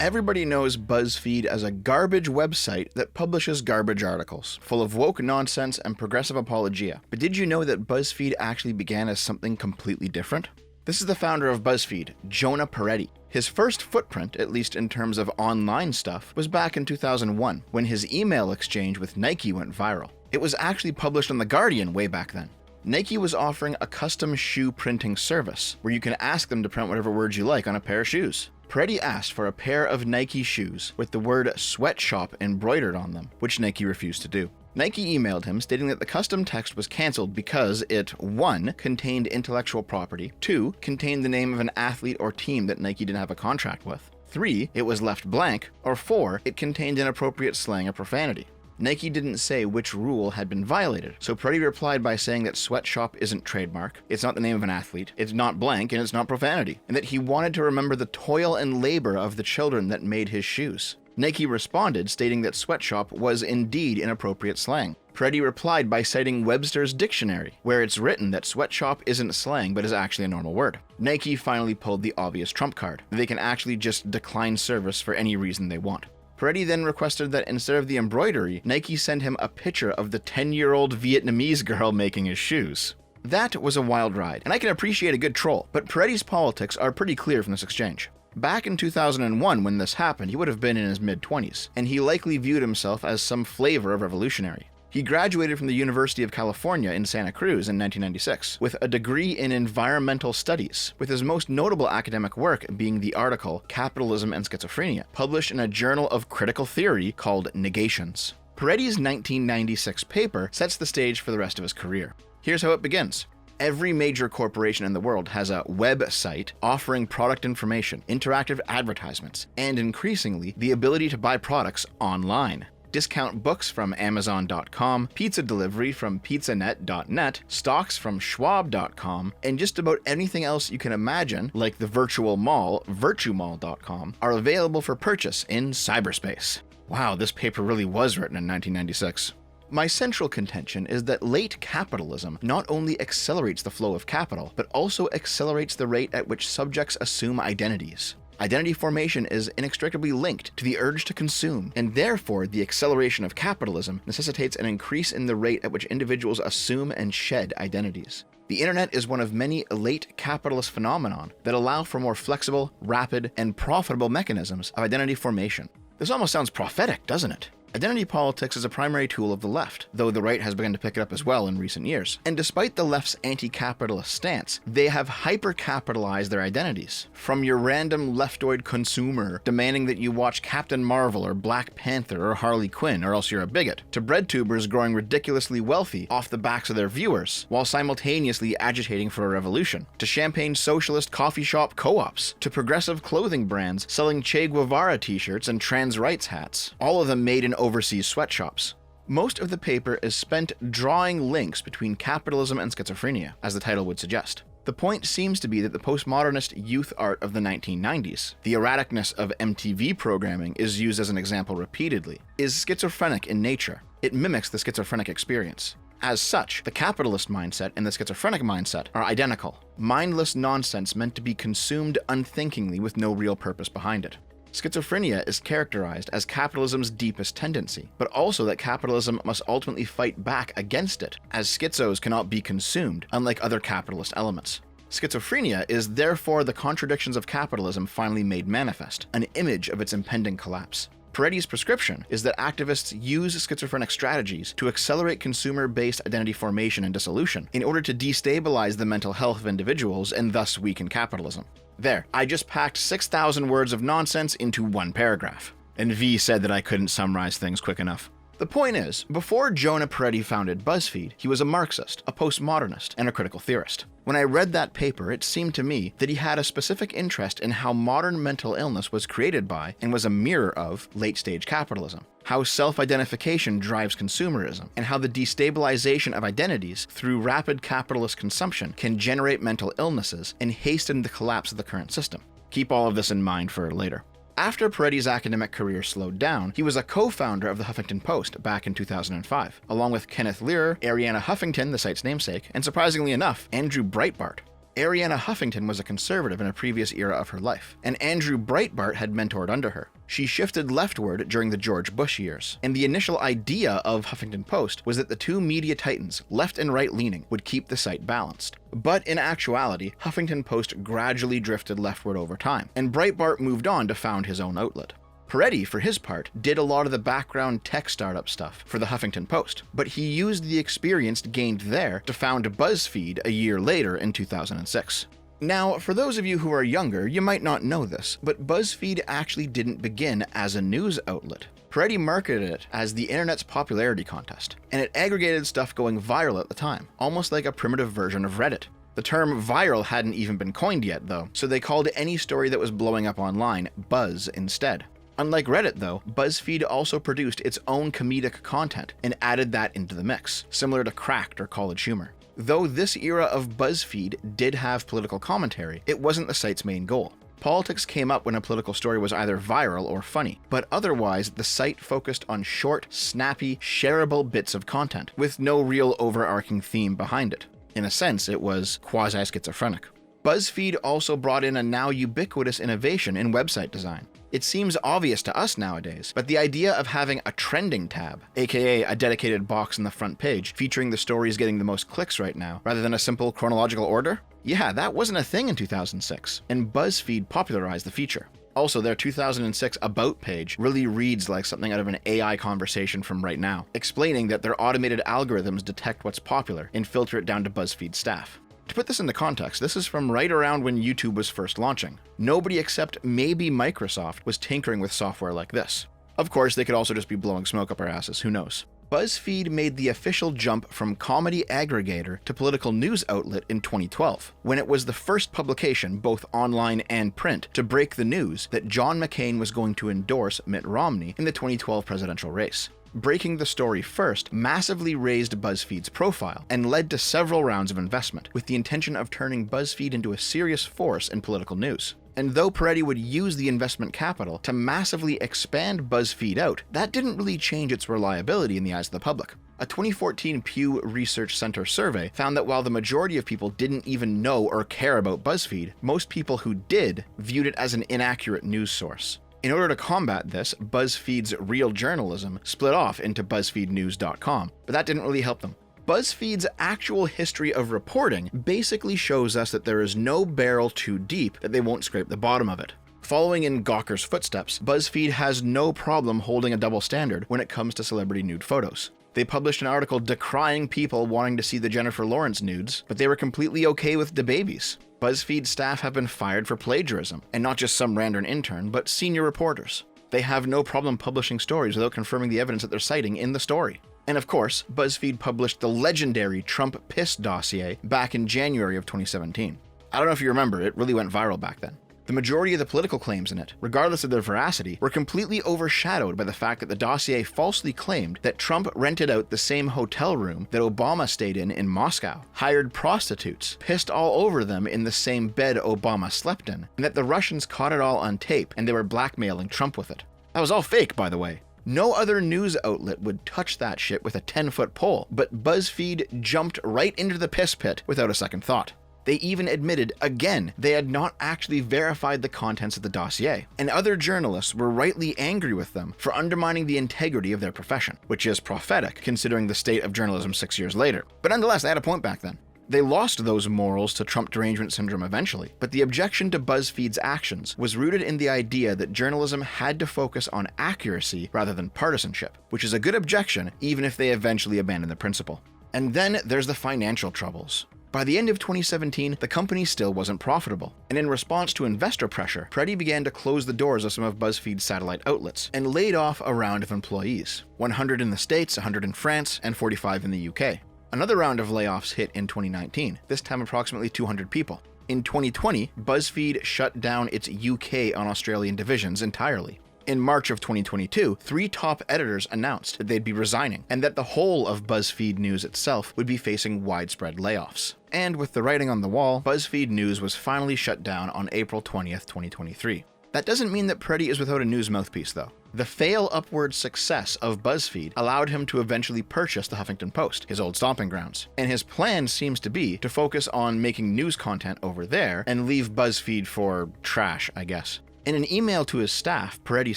Everybody knows Buzzfeed as a garbage website that publishes garbage articles, full of woke nonsense and progressive apologia. But did you know that Buzzfeed actually began as something completely different? This is the founder of Buzzfeed, Jonah Peretti. His first footprint, at least in terms of online stuff, was back in 2001, when his email exchange with Nike went viral. It was actually published on The Guardian way back then. Nike was offering a custom shoe printing service, where you can ask them to print whatever words you like on a pair of shoes. Peretti asked for a pair of Nike shoes with the word sweatshop embroidered on them, which Nike refused to do. Nike emailed him stating that the custom text was cancelled because it 1. Contained intellectual property, 2. Contained the name of an athlete or team that Nike didn't have a contract with, 3. It was left blank, or 4. It contained inappropriate slang or profanity. Nike didn't say which rule had been violated, so Peretti replied by saying that sweatshop isn't trademark, it's not the name of an athlete, it's not blank, and it's not profanity, and that he wanted to remember the toil and labor of the children that made his shoes. Nike responded, stating that sweatshop was indeed inappropriate slang. Peretti replied by citing Webster's dictionary, where it's written that sweatshop isn't slang but is actually a normal word. Nike finally pulled the obvious trump card. They can actually just decline service for any reason they want. Peretti then requested that instead of the embroidery, Nike send him a picture of the 10-year-old Vietnamese girl making his shoes. That was a wild ride, and I can appreciate a good troll, but Peretti's politics are pretty clear from this exchange. Back in 2001, when this happened, he would have been in his mid-20s, and he likely viewed himself as some flavor of revolutionary. He graduated from the University of California in Santa Cruz in 1996 with a degree in environmental studies, with his most notable academic work being the article Capitalism and Schizophrenia, published in a journal of critical theory called Negations. Peretti's 1996 paper sets the stage for the rest of his career. Here's how it begins. Every major corporation in the world has a website offering product information, interactive advertisements, and increasingly, the ability to buy products online. Discount books from Amazon.com, pizza delivery from pizzanet.net, stocks from Schwab.com, and just about anything else you can imagine, like the virtual mall, virtumall.com, are available for purchase in cyberspace. Wow, this paper really was written in 1996. My central contention is that late capitalism not only accelerates the flow of capital, but also accelerates the rate at which subjects assume identities. Identity formation is inextricably linked to the urge to consume, and therefore the acceleration of capitalism necessitates an increase in the rate at which individuals assume and shed identities. The internet is one of many late capitalist phenomenon that allow for more flexible, rapid, and profitable mechanisms of identity formation. This almost sounds prophetic, doesn't it? Identity politics is a primary tool of the left, though the right has begun to pick it up as well in recent years. And despite the left's anti-capitalist stance, they have hyper-capitalized their identities. From your random leftoid consumer demanding that you watch Captain Marvel or Black Panther or Harley Quinn or else you're a bigot, to breadtubers growing ridiculously wealthy off the backs of their viewers, while simultaneously agitating for a revolution, to champagne socialist coffee shop co-ops, to progressive clothing brands selling Che Guevara t-shirts and trans rights hats, all of them made in overseas sweatshops. Most of the paper is spent drawing links between capitalism and schizophrenia, as the title would suggest. The point seems to be that the postmodernist youth art of the 1990s, the erraticness of MTV programming is used as an example repeatedly, is schizophrenic in nature. It mimics the schizophrenic experience. As such, the capitalist mindset and the schizophrenic mindset are identical. Mindless nonsense meant to be consumed unthinkingly with no real purpose behind it. Schizophrenia is characterized as capitalism's deepest tendency, but also that capitalism must ultimately fight back against it, as schizos cannot be consumed, unlike other capitalist elements. Schizophrenia is therefore the contradictions of capitalism finally made manifest, an image of its impending collapse. Peretti's prescription is that activists use schizophrenic strategies to accelerate consumer-based identity formation and dissolution in order to destabilize the mental health of individuals and thus weaken capitalism. There, I just packed 6,000 words of nonsense into one paragraph. And V said that I couldn't summarize things quick enough. The point is, before Jonah Peretti founded Buzzfeed, he was a Marxist, a postmodernist, and a critical theorist. When I read that paper, it seemed to me that he had a specific interest in how modern mental illness was created by and was a mirror of late-stage capitalism, how self-identification drives consumerism, and how the destabilization of identities through rapid capitalist consumption can generate mental illnesses and hasten the collapse of the current system. Keep all of this in mind for later. After Peretti's academic career slowed down, he was a co-founder of the Huffington Post back in 2005, along with Kenneth Lear, Arianna Huffington, the site's namesake, and surprisingly enough, Andrew Breitbart. Arianna Huffington was a conservative in a previous era of her life, and Andrew Breitbart had mentored under her. She shifted leftward during the George Bush years, and the initial idea of Huffington Post was that the two media titans, left and right-leaning, would keep the site balanced. But in actuality, Huffington Post gradually drifted leftward over time, and Breitbart moved on to found his own outlet. Peretti, for his part, did a lot of the background tech startup stuff for the Huffington Post, but he used the experience gained there to found Buzzfeed a year later in 2006. Now, for those of you who are younger, you might not know this, but Buzzfeed actually didn't begin as a news outlet. Peretti marketed it as the internet's popularity contest, and it aggregated stuff going viral at the time, almost like a primitive version of Reddit. The term viral hadn't even been coined yet, though, so they called any story that was blowing up online Buzz instead. Unlike Reddit, though, Buzzfeed also produced its own comedic content and added that into the mix, similar to Cracked or College Humor. Though this era of Buzzfeed did have political commentary, it wasn't the site's main goal. Politics came up when a political story was either viral or funny, but otherwise the site focused on short, snappy, shareable bits of content, with no real overarching theme behind it. In a sense, it was quasi-schizophrenic. Buzzfeed also brought in a now ubiquitous innovation in website design. It seems obvious to us nowadays, but the idea of having a trending tab, aka a dedicated box on the front page featuring the stories getting the most clicks right now, rather than a simple chronological order? Yeah, that wasn't a thing in 2006, and BuzzFeed popularized the feature. Also, their 2006 About page really reads like something out of an AI conversation from right now, explaining that their automated algorithms detect what's popular and filter it down to BuzzFeed staff. To put this into context, this is from right around when YouTube was first launching. Nobody except maybe Microsoft was tinkering with software like this. Of course, they could also just be blowing smoke up our asses, who knows. BuzzFeed made the official jump from comedy aggregator to political news outlet in 2012, when it was the first publication, both online and print, to break the news that John McCain was going to endorse Mitt Romney in the 2012 presidential race. Breaking the story first massively raised BuzzFeed's profile and led to several rounds of investment, with the intention of turning BuzzFeed into a serious force in political news. And though Peretti would use the investment capital to massively expand BuzzFeed out, that didn't really change its reliability in the eyes of the public. A 2014 Pew Research Center survey found that while the majority of people didn't even know or care about BuzzFeed, most people who did viewed it as an inaccurate news source. In order to combat this, BuzzFeed's Real Journalism split off into BuzzFeedNews.com, but that didn't really help them. BuzzFeed's actual history of reporting basically shows us that there is no barrel too deep that they won't scrape the bottom of it. Following in Gawker's footsteps, BuzzFeed has no problem holding a double standard when it comes to celebrity nude photos. They published an article decrying people wanting to see the Jennifer Lawrence nudes, but they were completely okay with DaBabies. BuzzFeed staff have been fired for plagiarism, and not just some random intern, but senior reporters. They have no problem publishing stories without confirming the evidence that they're citing in the story. And of course, BuzzFeed published the legendary Trump Piss dossier back in January of 2017. I don't know if you remember, it really went viral back then. The majority of the political claims in it, regardless of their veracity, were completely overshadowed by the fact that the dossier falsely claimed that Trump rented out the same hotel room that Obama stayed in Moscow, hired prostitutes, pissed all over them in the same bed Obama slept in, and that the Russians caught it all on tape and they were blackmailing Trump with it. That was all fake, by the way. No other news outlet would touch that shit with a 10-foot pole, but BuzzFeed jumped right into the piss pit without a second thought. They even admitted, again, they had not actually verified the contents of the dossier, and other journalists were rightly angry with them for undermining the integrity of their profession, which is prophetic considering the state of journalism 6 years later. But nonetheless, they had a point back then. They lost those morals to Trump derangement syndrome eventually, but the objection to BuzzFeed's actions was rooted in the idea that journalism had to focus on accuracy rather than partisanship, which is a good objection even if they eventually abandon the principle. And then there's the financial troubles. By the end of 2017, the company still wasn't profitable, and in response to investor pressure, Peretti began to close the doors of some of BuzzFeed's satellite outlets and laid off a round of employees, 100 in the States, 100 in France, and 45 in the UK. Another round of layoffs hit in 2019, this time approximately 200 people. In 2020, BuzzFeed shut down its UK and Australian divisions entirely. In March of 2022, 3 top editors announced that they'd be resigning, and that the whole of BuzzFeed News itself would be facing widespread layoffs. And with the writing on the wall, BuzzFeed News was finally shut down on April 20th, 2023. That doesn't mean that Peretti is without a news mouthpiece, though. The fail upward success of Buzzfeed allowed him to eventually purchase the Huffington Post, his old stomping grounds, and his plan seems to be to focus on making news content over there and leave Buzzfeed for trash, I guess. In an email to his staff, Peretti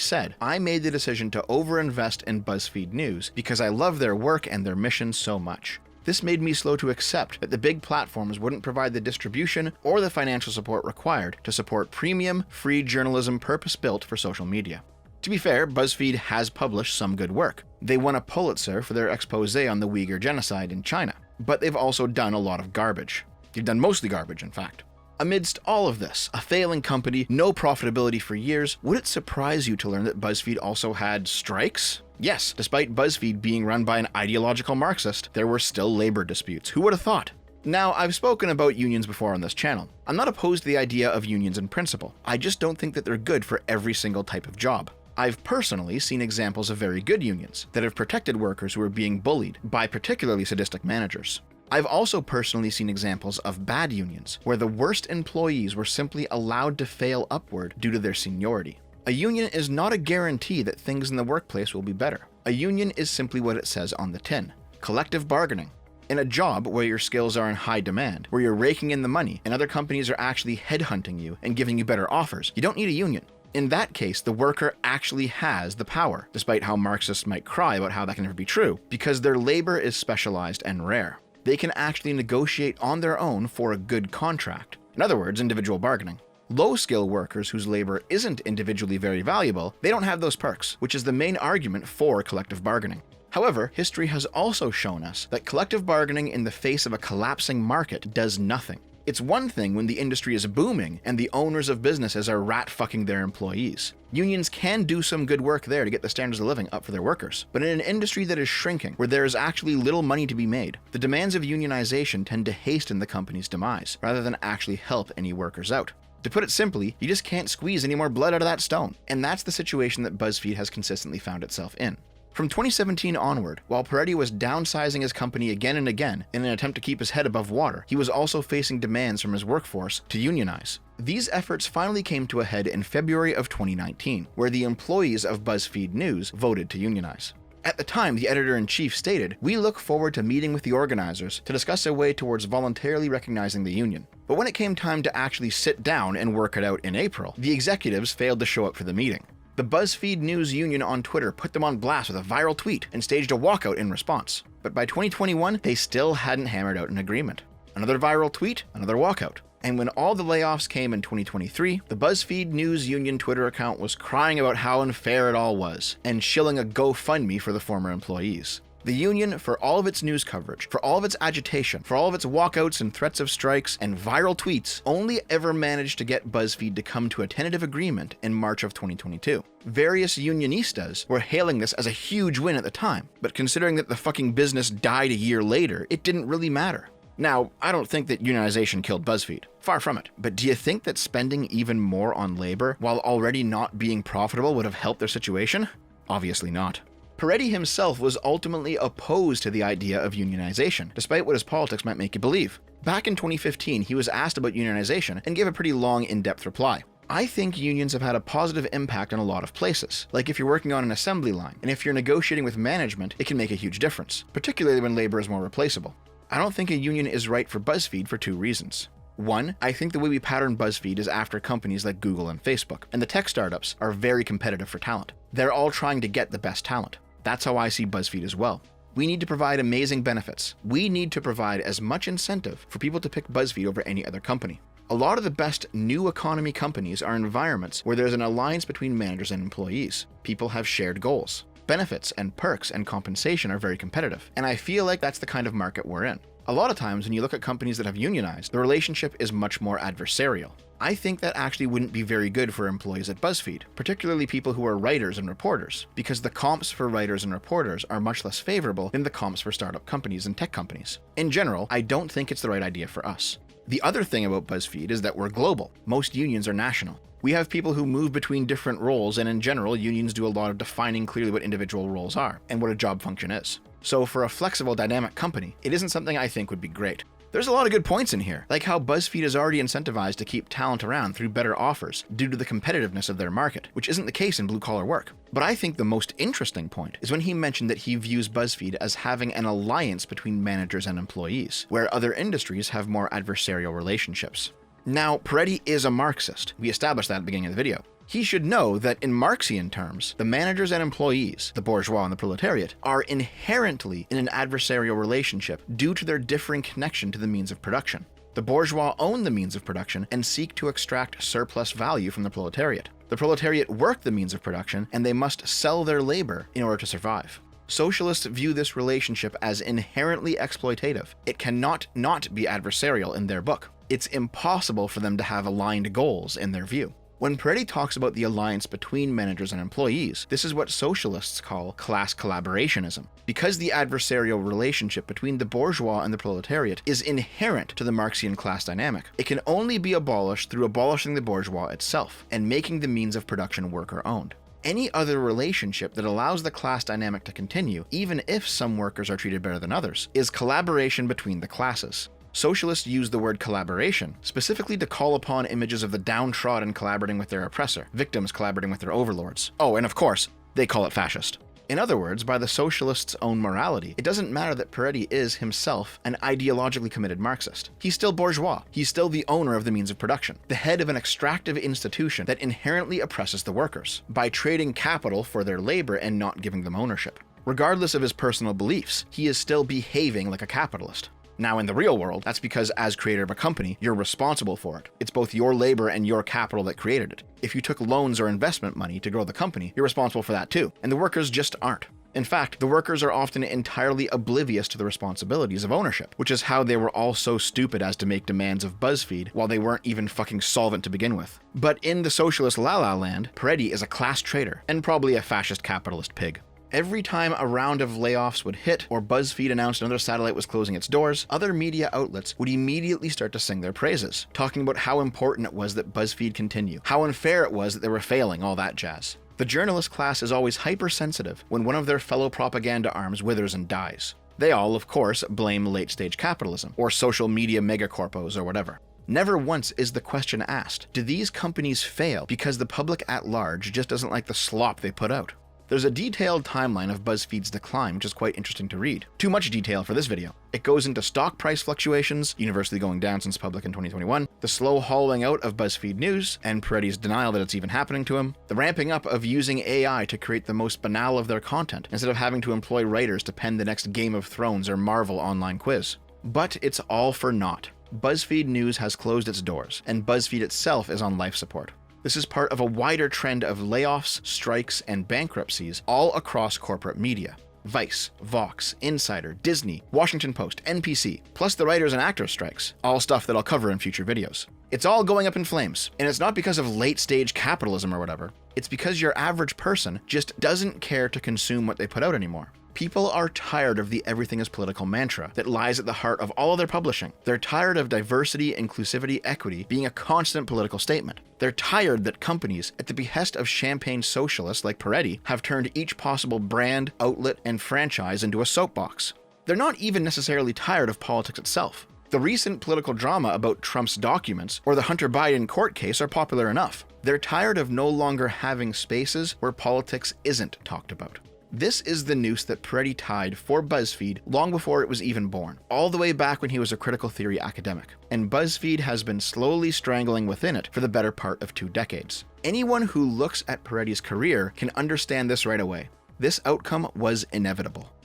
said, "I made the decision to overinvest in Buzzfeed News because I love their work and their mission so much. This made me slow to accept that the big platforms wouldn't provide the distribution or the financial support required to support premium, free journalism purpose-built for social media." To be fair, Buzzfeed has published some good work. They won a Pulitzer for their expose on the Uyghur genocide in China, but they've also done a lot of garbage. They've done mostly garbage, in fact. Amidst all of this, a failing company, no profitability for years, would it surprise you to learn that Buzzfeed also had strikes? Yes, despite Buzzfeed being run by an ideological Marxist, there were still labor disputes. Who would have thought? Now, I've spoken about unions before on this channel. I'm not opposed to the idea of unions in principle. I just don't think that they're good for every single type of job. I've personally seen examples of very good unions that have protected workers who are being bullied by particularly sadistic managers. I've also personally seen examples of bad unions, where the worst employees were simply allowed to fail upward due to their seniority. A union is not a guarantee that things in the workplace will be better. A union is simply what it says on the tin: collective bargaining. In a job where your skills are in high demand, where you're raking in the money, and other companies are actually headhunting you and giving you better offers, you don't need a union. In that case, the worker actually has the power, despite how Marxists might cry about how that can never be true, because their labor is specialized and rare. They can actually negotiate on their own for a good contract. In other words, individual bargaining. Low-skill workers whose labor isn't individually very valuable, they don't have those perks, which is the main argument for collective bargaining. However, history has also shown us that collective bargaining in the face of a collapsing market does nothing. It's one thing when the industry is booming and the owners of businesses are rat-fucking their employees. Unions can do some good work there to get the standards of living up for their workers. But in an industry that is shrinking, where there is actually little money to be made, the demands of unionization tend to hasten the company's demise, rather than actually help any workers out. To put it simply, you just can't squeeze any more blood out of that stone. And that's the situation that Buzzfeed has consistently found itself in. From 2017 onward, while Peretti was downsizing his company again and again in an attempt to keep his head above water, he was also facing demands from his workforce to unionize. These efforts finally came to a head in February of 2019, where the employees of Buzzfeed News voted to unionize. At the time, the editor-in-chief stated, "We look forward to meeting with the organizers to discuss a way towards voluntarily recognizing the union." But when it came time to actually sit down and work it out in April, the executives failed to show up for the meeting. The Buzzfeed News Union on Twitter put them on blast with a viral tweet and staged a walkout in response. But by 2021, they still hadn't hammered out an agreement. Another viral tweet, another walkout. And when all the layoffs came in 2023, the Buzzfeed News Union Twitter account was crying about how unfair it all was, and shilling a GoFundMe for the former employees. The union, for all of its news coverage, for all of its agitation, for all of its walkouts and threats of strikes and viral tweets, only ever managed to get Buzzfeed to come to a tentative agreement in March of 2022. Various unionistas were hailing this as a huge win at the time, but considering that the fucking business died a year later, it didn't really matter. Now, I don't think that unionization killed Buzzfeed. Far from it. But do you think that spending even more on labor while already not being profitable would have helped their situation? Obviously not. Peretti himself was ultimately opposed to the idea of unionization, despite what his politics might make you believe. Back in 2015, he was asked about unionization and gave a pretty long, in-depth reply. "I think unions have had a positive impact in a lot of places, like if you're working on an assembly line, and if you're negotiating with management, it can make a huge difference, particularly when labor is more replaceable. I don't think a union is right for Buzzfeed for two reasons. One, I think the way we pattern Buzzfeed is after companies like Google and Facebook, and the tech startups are very competitive for talent. They're all trying to get the best talent. That's how I see Buzzfeed as well. We need to provide amazing benefits. We need to provide as much incentive for people to pick Buzzfeed over any other company. A lot of the best new economy companies are environments where there's an alliance between managers and employees. People have shared goals. Benefits and perks and compensation are very competitive, and I feel like that's the kind of market we're in. A lot of times when you look at companies that have unionized, the relationship is much more adversarial. I think that actually wouldn't be very good for employees at Buzzfeed, particularly people who are writers and reporters, because the comps for writers and reporters are much less favorable than the comps for startup companies and tech companies. In general, I don't think it's the right idea for us. The other thing about Buzzfeed is that we're global. Most unions are national. We have people who move between different roles, and in general, unions do a lot of defining clearly what individual roles are and what a job function is. So for a flexible, dynamic company, it isn't something I think would be great. There's a lot of good points in here, like how BuzzFeed is already incentivized to keep talent around through better offers due to the competitiveness of their market, which isn't the case in blue-collar work. But I think the most interesting point is when he mentioned that he views BuzzFeed as having an alliance between managers and employees, where other industries have more adversarial relationships. Now, Peretti is a Marxist. We established that at the beginning of the video. He should know that in Marxian terms, the managers and employees, the bourgeois and the proletariat, are inherently in an adversarial relationship due to their differing connection to the means of production. The bourgeois own the means of production and seek to extract surplus value from the proletariat. The proletariat work the means of production, and they must sell their labor in order to survive. Socialists view this relationship as inherently exploitative. It cannot not be adversarial in their book. It's impossible for them to have aligned goals in their view. When Peretti talks about the alliance between managers and employees, this is what socialists call class collaborationism. Because the adversarial relationship between the bourgeois and the proletariat is inherent to the Marxian class dynamic, it can only be abolished through abolishing the bourgeois itself and making the means of production worker-owned. Any other relationship that allows the class dynamic to continue, even if some workers are treated better than others, is collaboration between the classes. Socialists use the word collaboration specifically to call upon images of the downtrodden collaborating with their oppressor, victims collaborating with their overlords. Oh, and of course, they call it fascist. In other words, by the socialists' own morality, it doesn't matter that Peretti is himself an ideologically committed Marxist. He's still bourgeois. He's still the owner of the means of production, the head of an extractive institution that inherently oppresses the workers by trading capital for their labor and not giving them ownership. Regardless of his personal beliefs, he is still behaving like a capitalist. Now, in the real world, that's because as creator of a company, you're responsible for it. It's both your labor and your capital that created it. If you took loans or investment money to grow the company, you're responsible for that too. And the workers just aren't. In fact, the workers are often entirely oblivious to the responsibilities of ownership, which is how they were all so stupid as to make demands of BuzzFeed while they weren't even fucking solvent to begin with. But in the socialist la-la land, Peretti is a class traitor, and probably a fascist capitalist pig. Every time a round of layoffs would hit, or BuzzFeed announced another satellite was closing its doors, other media outlets would immediately start to sing their praises, talking about how important it was that BuzzFeed continue, how unfair it was that they were failing, all that jazz. The journalist class is always hypersensitive when one of their fellow propaganda arms withers and dies. They all, of course, blame late-stage capitalism, or social media megacorpos, or whatever. Never once is the question asked, do these companies fail because the public at large just doesn't like the slop they put out? There's a detailed timeline of BuzzFeed's decline, which is quite interesting to read. Too much detail for this video. It goes into stock price fluctuations, universally going down since public in 2021, the slow hollowing out of BuzzFeed News, and Peretti's denial that it's even happening to him, the ramping up of using AI to create the most banal of their content, instead of having to employ writers to pen the next Game of Thrones or Marvel online quiz. But it's all for naught. BuzzFeed News has closed its doors, and BuzzFeed itself is on life support. This is part of a wider trend of layoffs, strikes, and bankruptcies all across corporate media. Vice, Vox, Insider, Disney, Washington Post, NPC, plus the writers and actors strikes, all stuff that I'll cover in future videos. It's all going up in flames, and it's not because of late-stage capitalism or whatever. It's because your average person just doesn't care to consume what they put out anymore. People are tired of the everything is political mantra that lies at the heart of all of their publishing. They're tired of diversity, inclusivity, equity being a constant political statement. They're tired that companies, at the behest of champagne socialists like Peretti, have turned each possible brand, outlet, and franchise into a soapbox. They're not even necessarily tired of politics itself. The recent political drama about Trump's documents or the Hunter Biden court case are popular enough. They're tired of no longer having spaces where politics isn't talked about. This is the noose that Peretti tied for BuzzFeed long before it was even born, all the way back when he was a critical theory academic, and BuzzFeed has been slowly strangling within it for the better part of 2 decades. Anyone who looks at Peretti's career can understand this right away. This outcome was inevitable.